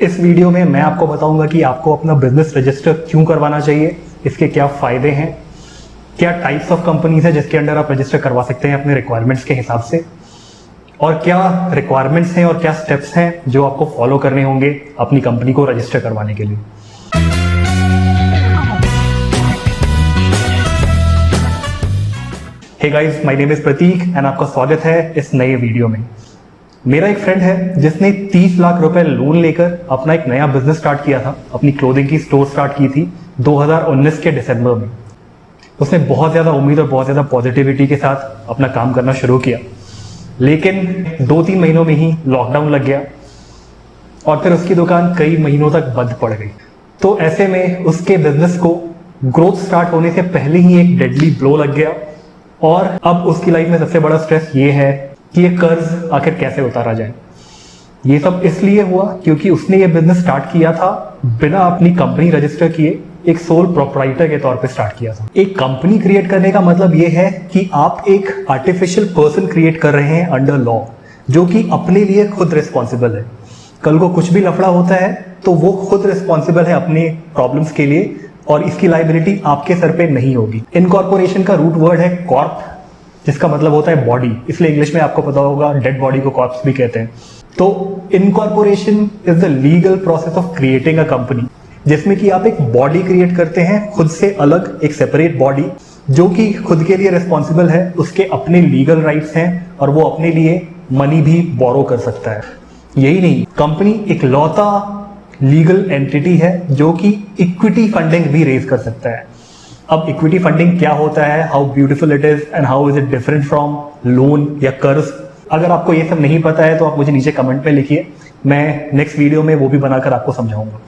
इस वीडियो में मैं आपको बताऊंगा कि आपको अपना बिजनेस रजिस्टर क्यों करवाना चाहिए, इसके क्या फ़ायदे हैं, क्या टाइप्स ऑफ कंपनीज है जिसके अंडर आप रजिस्टर करवा सकते हैं अपने रिक्वायरमेंट्स के हिसाब से, और क्या रिक्वायरमेंट्स हैं और क्या स्टेप्स हैं जो आपको फॉलो करने होंगे अपनी कंपनी को रजिस्टर करवाने के लिए। Hey guys, my name is Prateek and आपका स्वागत है इस नए वीडियो में। मेरा एक फ्रेंड है जिसने 30 लाख रुपए लोन लेकर अपना एक नया बिजनेस स्टार्ट किया था। अपनी क्लोथिंग की स्टोर स्टार्ट की थी 2019 के दिसंबर में। उसने बहुत ज़्यादा उम्मीद और बहुत ज़्यादा पॉजिटिविटी के साथ अपना काम करना शुरू किया, लेकिन 2-3 महीनों में ही लॉकडाउन लग गया और फिर उसकी दुकान कई महीनों तक बंद पड़ गई। तो ऐसे में उसके बिजनेस को ग्रोथ स्टार्ट होने से पहले ही एक डेडली ब्लो लग गया और अब उसकी लाइफ में सबसे बड़ा स्ट्रेस ये है कि ये कर्ज आखिर कैसे उतारा जाए। ये सब इसलिए हुआ क्योंकि उसने ये बिजनेस स्टार्ट किया था बिना अपनी कंपनी रजिस्टर किए, एक सोल प्रोप्राइटर के तौर पे स्टार्ट किया था। एक कंपनी क्रिएट करने का मतलब ये है कि आप एक आर्टिफिशियल पर्सन क्रिएट कर रहे हैं अंडर लॉ, जो कि अपने लिए खुद रिस्पॉन्सिबल है। कल को कुछ भी लफड़ा होता है तो वो खुद रिस्पॉन्सिबल है अपने प्रॉब्लम्स के लिए और इसकी लायबिलिटी आपके सर पे नहीं होगी। इनकॉर्पोरेशन का रूट वर्ड है कॉर्प, जिसका मतलब होता है बॉडी, इसलिए इंग्लिश में आपको पता होगा डेड बॉडी को कॉर्प्स भी कहते हैं। तो incorporation is the legal process of creating a company, जिसमें कि आप एक बॉडी क्रिएट करते हैं खुद से अलग, एक सेपरेट बॉडी जो कि खुद के लिए रिस्पॉन्सिबल है, उसके अपने लीगल राइट्स हैं और वो अपने लिए मनी भी बोरो कर सकता है। यही नहीं, कंपनी एक लौता लीगल एंटिटी है जो कि इक्विटी फंडिंग भी रेज कर सकता है। अब इक्विटी फंडिंग क्या होता है, how beautiful it is and how is it different from loan या कर्ज, अगर आपको ये सब नहीं पता है तो आप मुझे नीचे कमेंट में लिखिए, मैं नेक्स्ट वीडियो में वो भी बनाकर आपको समझाऊंगा।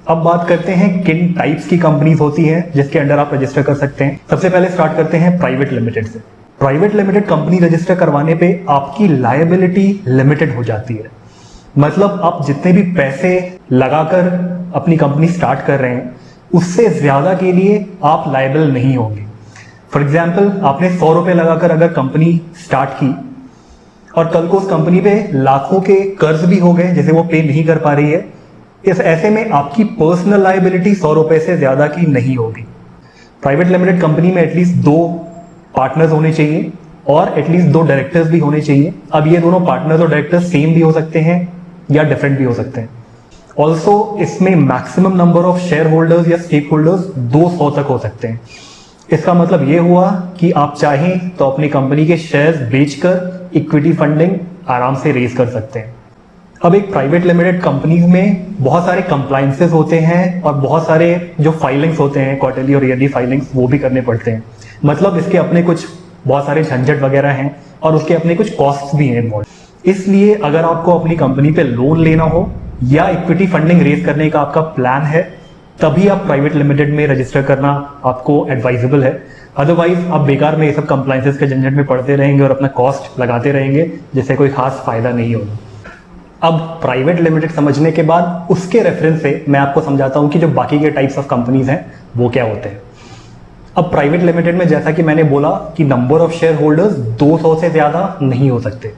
अब बात करते हैं किन टाइप्स की कंपनीज होती हैं जिसके अंडर आप रजिस्टर कर सकते हैं। सबसे पहले स्टार्ट करते हैं प्राइवेट लिमिटेड से। प्राइवेट लिमिटेड कंपनी रजिस्टर करवाने पे आपकी लायबिलिटी लिमिटेड हो जाती है। मतलब आप जितने भी पैसे लगाकर अपनी कंपनी स्टार्ट कर रहे हैं उससे ज्यादा के लिए आप लायबल नहीं होंगे। फॉर एग्जाम्पल, आपने 100 रुपए लगाकर अगर कंपनी स्टार्ट की और कल को उस कंपनी पे लाखों के कर्ज भी हो गए जैसे वो पे नहीं कर पा रही है, इस ऐसे में आपकी पर्सनल लायबिलिटी 100 रुपए से ज्यादा की नहीं होगी। प्राइवेट लिमिटेड कंपनी में एटलीस्ट 2 पार्टनर्स होने चाहिए और एटलीस्ट 2 डायरेक्टर्स भी होने चाहिए। अब ये दोनों पार्टनर्स और डायरेक्टर्स सेम भी हो सकते हैं या डिफरेंट भी हो सकते हैं। ऑल्सो इसमें maximum number of share holders या स्टेक होल्डर्स 200 तक हो सकते हैं। इसका मतलब ये हुआ कि आप चाहें तो अपनी कंपनी के शेयर्स बेचकर इक्विटी फंडिंग आराम से रेज कर सकते हैं। अब एक प्राइवेट लिमिटेड कंपनी में बहुत सारे कंप्लायंसेस होते हैं और बहुत सारे जो फाइलिंग्स होते हैं, क्वार्टरली और ईयरली फाइलिंग्स, वो भी करने पड़ते हैं। मतलब इसके अपने कुछ बहुत सारे झंझट वगैरह हैं और उसके अपने कुछ कॉस्ट भी हैं इन्वॉल्व। इसलिए अगर आपको अपनी कंपनी पे लोन लेना हो या इक्विटी फंडिंग रेज करने का आपका प्लान है, तभी आप प्राइवेट लिमिटेड में रजिस्टर करना आपको एडवाइजेबल है। अदरवाइज आप बेकार में ये सब कंप्लायंसेस के झंझट में पड़ते रहेंगे और अपना कॉस्ट लगाते रहेंगे जिससे कोई खास फायदा नहीं होगा। अब प्राइवेट लिमिटेड समझने के बाद उसके रेफरेंस से मैं आपको समझाता हूं कि जो बाकी के टाइप्स ऑफ कंपनीज हैं वो क्या होते हैं। अब प्राइवेट लिमिटेड में जैसा कि मैंने बोला कि नंबर ऑफ शेयर होल्डर्स 200 से ज्यादा नहीं हो सकते।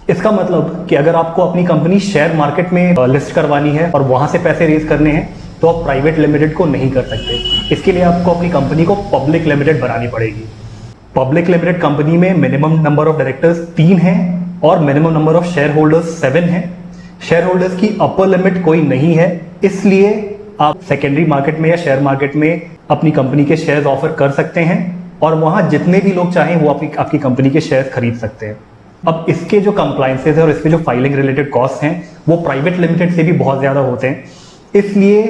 इसका मतलब कि अगर आपको अपनी कंपनी शेयर मार्केट में लिस्ट करवानी है और वहां से पैसे रेज करने हैं तो आप प्राइवेट लिमिटेड को नहीं कर सकते। इसके लिए आपको अपनी कंपनी को पब्लिक लिमिटेड बनानी पड़ेगी। पब्लिक लिमिटेड कंपनी में मिनिमम नंबर ऑफ डायरेक्टर्स 3 हैं और minimum number of share holders 7 हैं। शेयर होल्डर्स की अपर लिमिट कोई नहीं है, इसलिए आप सेकेंडरी मार्केट में या शेयर मार्केट में अपनी कंपनी के शेयर्स ऑफर कर सकते हैं और वहां जितने भी लोग चाहें वो आपकी कंपनी के शेयर्स खरीद सकते हैं। अब इसके जो कंप्लायंसेस है और इसके जो फाइलिंग रिलेटेड कॉस्ट हैं वो प्राइवेट लिमिटेड से भी बहुत ज्यादा होते हैं। इसलिए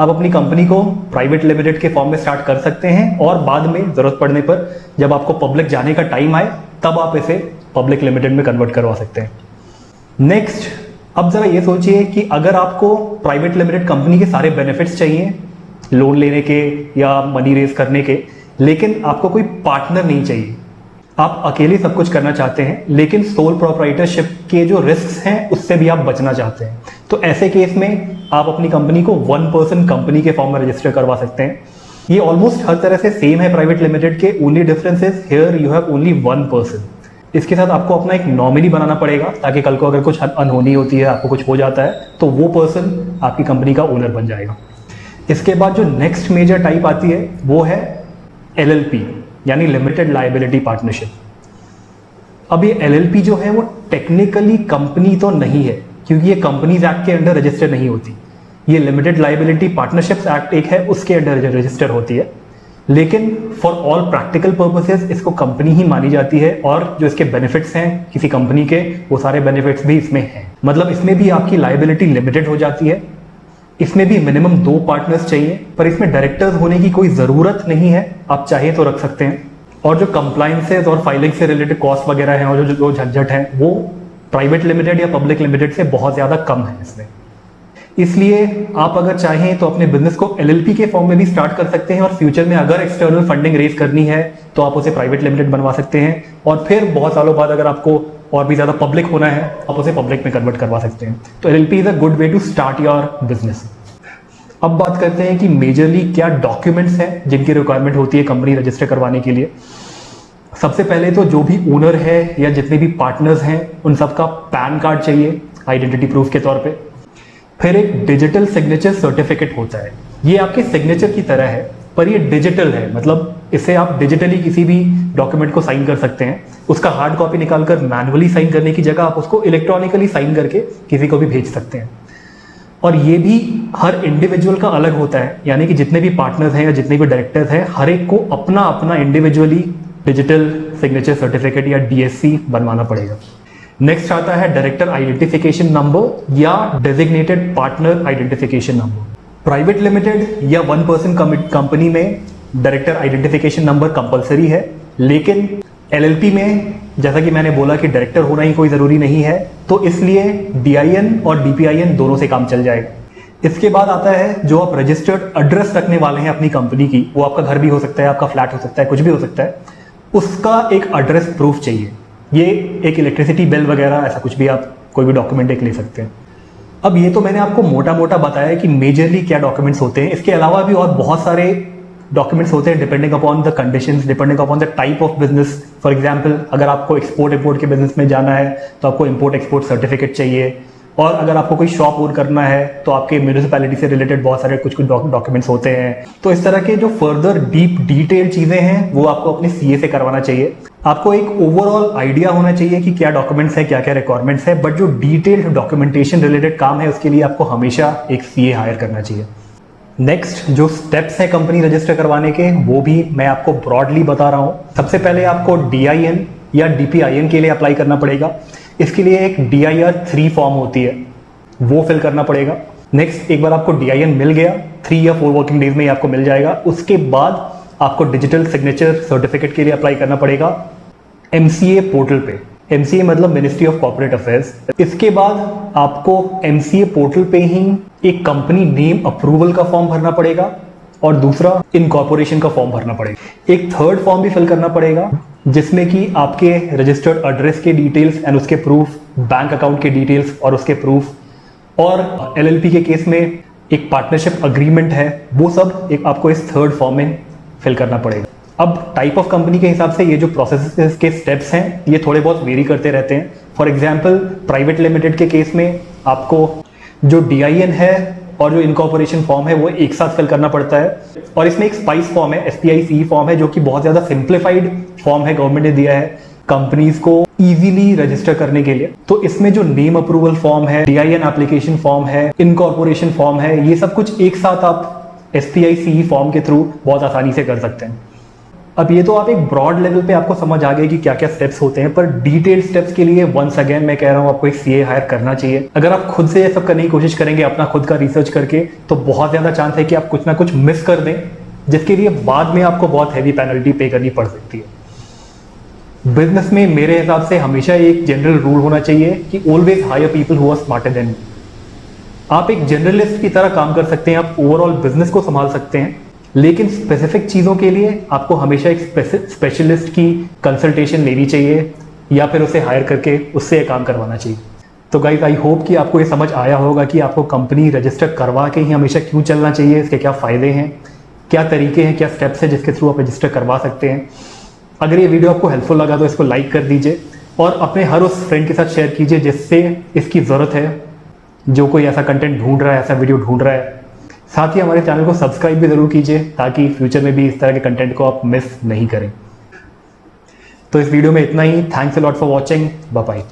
आप अपनी कंपनी को प्राइवेट लिमिटेड के फॉर्म में स्टार्ट कर सकते हैं और बाद में जरूरत पड़ने पर जब आपको पब्लिक जाने का टाइम आए तब आप इसे पब्लिक लिमिटेड में कन्वर्ट करवा सकते हैं। नेक्स्ट, अब जरा ये सोचिए कि अगर आपको प्राइवेट लिमिटेड कंपनी के सारे बेनिफिट्स चाहिए लोन लेने के या मनी रेज करने के, लेकिन आपको कोई पार्टनर नहीं चाहिए, आप अकेले सब कुछ करना चाहते हैं, लेकिन सोल प्रोप्राइटरशिप के जो रिस्क हैं उससे भी आप बचना चाहते हैं, तो ऐसे केस में आप अपनी कंपनी को 1 पर्सन कंपनी के फॉर्म में रजिस्टर करवा सकते हैं। ये ऑलमोस्ट हर तरह से सेम है प्राइवेट लिमिटेड के, only difference is here you have only 1 person. इसके साथ आपको अपना एक नॉमिनी बनाना पड़ेगा ताकि कल को अगर कुछ अनहोनी होती है, आपको कुछ हो जाता है, तो वो पर्सन आपकी कंपनी का ओनर बन जाएगा। इसके बाद जो नेक्स्ट मेजर टाइप आती है वो है LLP यानी लिमिटेड लायबिलिटी पार्टनरशिप। अब ये LLP जो है वो टेक्निकली कंपनी तो नहीं है क्योंकि ये कंपनीज एक्ट के अंडर रजिस्टर नहीं होती। ये लिमिटेड लायबिलिटी पार्टनरशिप्स एक्ट एक है, उसके अंडर रजिस्टर होती है, लेकिन फॉर ऑल प्रैक्टिकल पर्पसेस इसको कंपनी ही मानी जाती है और जो इसके बेनिफिट्स हैं किसी कंपनी के, वो सारे बेनिफिट्स भी इसमें हैं। मतलब इसमें भी आपकी लायबिलिटी लिमिटेड हो जाती है। इसमें भी मिनिमम 2 पार्टनर्स चाहिए, पर इसमें डायरेक्टर्स होने की कोई ज़रूरत नहीं है, आप चाहे तो रख सकते हैं। और जो कंप्लायंसेस और फाइलिंग से रिलेटेड कॉस्ट वगैरह हैं और जो झंझट है वो प्राइवेट लिमिटेड या पब्लिक लिमिटेड से बहुत ज़्यादा कम है इसमें। इसलिए आप अगर चाहें तो अपने बिजनेस को LLP के फॉर्म में भी स्टार्ट कर सकते हैं और फ्यूचर में अगर एक्सटर्नल फंडिंग रेज करनी है तो आप उसे प्राइवेट लिमिटेड बनवा सकते हैं और फिर बहुत सालों बाद अगर आपको और भी ज़्यादा पब्लिक होना है आप उसे पब्लिक में कन्वर्ट करवा सकते हैं। तो LLP is a good way to start your business. अब बात करते हैं कि मेजरली क्या डॉक्यूमेंट्स हैं जिनकी रिक्वायरमेंट होती है कंपनी रजिस्टर करवाने के लिए। सबसे पहले तो जो भी ओनर है या जितने भी पार्टनर्स हैं उन सबका पैन कार्ड चाहिए आइडेंटिटी प्रूफ के तौर पे। फिर एक डिजिटल सिग्नेचर सर्टिफिकेट होता है, ये आपके सिग्नेचर की तरह है पर ये डिजिटल है, मतलब इससे आप डिजिटली किसी भी डॉक्यूमेंट को साइन कर सकते हैं। उसका हार्ड कॉपी निकालकर मैनुअली साइन करने की जगह आप उसको इलेक्ट्रॉनिकली साइन करके किसी को भी भेज सकते हैं। और ये भी हर इंडिविजुअल का अलग होता है, यानी कि जितने भी पार्टनर्स हैं या जितने भी डायरेक्टर्स हैं हर एक को अपना अपना इंडिविजुअली डिजिटल सिग्नेचर सर्टिफिकेट या DSC बनवाना पड़ेगा। नेक्स्ट आता है डायरेक्टर आइडेंटिफिकेशन नंबर या designated partner identification number. Private limited या 1 पर्सन कंपनी में डायरेक्टर आइडेंटिफिकेशन नंबर कंपलसरी है, लेकिन LLP में जैसा कि मैंने बोला कि डायरेक्टर होना ही कोई ज़रूरी नहीं है, तो इसलिए DIN और DPIN दोनों से काम चल जाएगा। इसके बाद आता है जो आप रजिस्टर्ड एड्रेस रखने वाले हैं अपनी कंपनी की, वो आपका घर भी हो सकता है, आपका फ्लैट हो सकता है, कुछ भी हो सकता है, उसका एक एड्रेस प्रूफ चाहिए। ये एक इलेक्ट्रिसिटी बिल वगैरह ऐसा कुछ भी आप कोई भी डॉक्यूमेंट एक ले सकते हैं। अब ये तो मैंने आपको मोटा मोटा बताया कि मेजरली क्या डॉक्यूमेंट्स होते हैं। इसके अलावा भी और बहुत सारे डॉक्यूमेंट्स होते हैं depending upon the conditions, depending upon the type of business. For example अगर आपको एक्सपोर्ट इंपोर्ट के बिजनेस में जाना है तो आपको इंपोर्ट एक्सपोर्ट सर्टिफिकेट चाहिए, और अगर आपको कोई शॉप ओन करना है तो आपके म्यूनिसिपैलिटी से रिलेटेड बहुत सारे कुछ डॉक्यूमेंट्स होते हैं। तो इस तरह के जो फर्दर डीप डिटेल चीज़ें हैं वो आपको अपने CA से करवाना चाहिए। आपको एक ओवरऑल आइडिया होना चाहिए कि क्या डॉक्यूमेंट्स है, क्या क्या रिक्वायरमेंट्स है, बट जो डिटेल्ड डॉक्यूमेंटेशन रिलेटेड काम है उसके लिए आपको हमेशा एक CA हायर करना चाहिए। नेक्स्ट जो स्टेप्स हैं कंपनी रजिस्टर करवाने के वो भी मैं आपको ब्रॉडली बता रहा हूँ। सबसे पहले आपको DIN या DPIN के लिए अप्लाई करना पड़ेगा। इसके लिए एक DIR 3 फॉर्म होती है, वो फिल करना पड़ेगा। नेक्स्ट एक बार आपको DIN मिल गया, 3 या 4 वर्किंग डेज में ही आपको मिल जाएगा। उसके बाद आपको डिजिटल सिग्नेचर सर्टिफिकेट के लिए अप्लाई करना पड़ेगा MCA पोर्टल पे। MCA मतलब मिनिस्ट्री ऑफ कॉर्पोरेट अफेयर्स। इसके बाद आपको MCA पोर्टल पे ही एक कंपनी नेम अप्रूवल का फॉर्म भरना पड़ेगा और दूसरा इनकॉर्पोरेशन का फॉर्म भरना पड़ेगा। एक थर्ड फॉर्म भी फिल करना पड़ेगा जिसमें कि आपके रजिस्टर्ड एड्रेस के डिटेल्स एंड उसके प्रूफ, बैंक अकाउंट के डिटेल्स और उसके प्रूफ, और LLP के केस में एक पार्टनरशिप अग्रीमेंट है, वो सब एक आपको इस थर्ड फॉर्म में फिल करना पड़ेगा। अब टाइप ऑफ कंपनी के हिसाब से ये जो प्रोसेस के स्टेप्स हैं ये थोड़े बहुत वेरी करते रहते हैं। फॉर एग्जाम्पल प्राइवेट लिमिटेड के केस में आपको जो DIN है और जो इनकॉर्पोरेशन फॉर्म है वो एक साथ फिल करना पड़ता है, और इसमें एक स्पाइस फॉर्म है, SPICE फॉर्म है, जो कि बहुत ज़्यादा सिंप्लीफाइड फॉर्म है, गवर्नमेंट ने दिया है कंपनीज को इजीली रजिस्टर करने के लिए। तो इसमें जो नेम अप्रूवल फॉर्म है, DIN एप्लीकेशन फॉर्म है, इनकॉर्पोरेशन फॉर्म है, ये सब कुछ एक साथ आप SPICE फॉर्म के थ्रू बहुत आसानी से कर सकते हैं। अब ये तो आप एक ब्रॉड लेवल पे आपको समझ आ गए कि क्या क्या स्टेप्स होते हैं, पर डिटेल स्टेप्स के लिए वंस अगेन मैं कह रहा हूँ आपको एक CA हायर करना चाहिए। अगर आप खुद से ये सब करने की कोशिश करेंगे अपना खुद का रिसर्च करके, तो बहुत ज़्यादा चांस है कि आप कुछ ना कुछ मिस कर दें, जिसके लिए बाद में आपको बहुत हैवी पेनल्टी पे करनी पड़ सकती है। बिजनेस में मेरे हिसाब से हमेशा एक जनरल रूल होना चाहिए कि always hire people who are smarter than you. आप एक जनरलिस्ट की तरह काम कर सकते हैं, आप ओवरऑल बिजनेस को संभाल सकते हैं, लेकिन स्पेसिफिक चीज़ों के लिए आपको हमेशा एक स्पेशलिस्ट की कंसल्टेशन लेनी चाहिए या फिर उसे हायर करके उससे काम करवाना चाहिए। तो गाइस आई होप कि आपको ये समझ आया होगा कि आपको कंपनी रजिस्टर करवा के ही हमेशा क्यों चलना चाहिए, इसके क्या फ़ायदे हैं, क्या तरीके हैं, क्या स्टेप्स हैं जिसके थ्रू आप रजिस्टर करवा सकते हैं। अगर ये वीडियो आपको हेल्पफुल लगा तो इसको लाइक कर दीजिए, और अपने हर उस फ्रेंड के साथ शेयर कीजिए जिससे इसकी ज़रूरत है, जो कोई ऐसा कंटेंट ढूंढ रहा है, ऐसा वीडियो ढूंढ रहा है। साथ ही हमारे चैनल को सब्सक्राइब भी ज़रूर कीजिए ताकि फ्यूचर में भी इस तरह के कंटेंट को आप मिस नहीं करें। तो इस वीडियो में इतना ही। Thanks a lot for watching. Bye bye.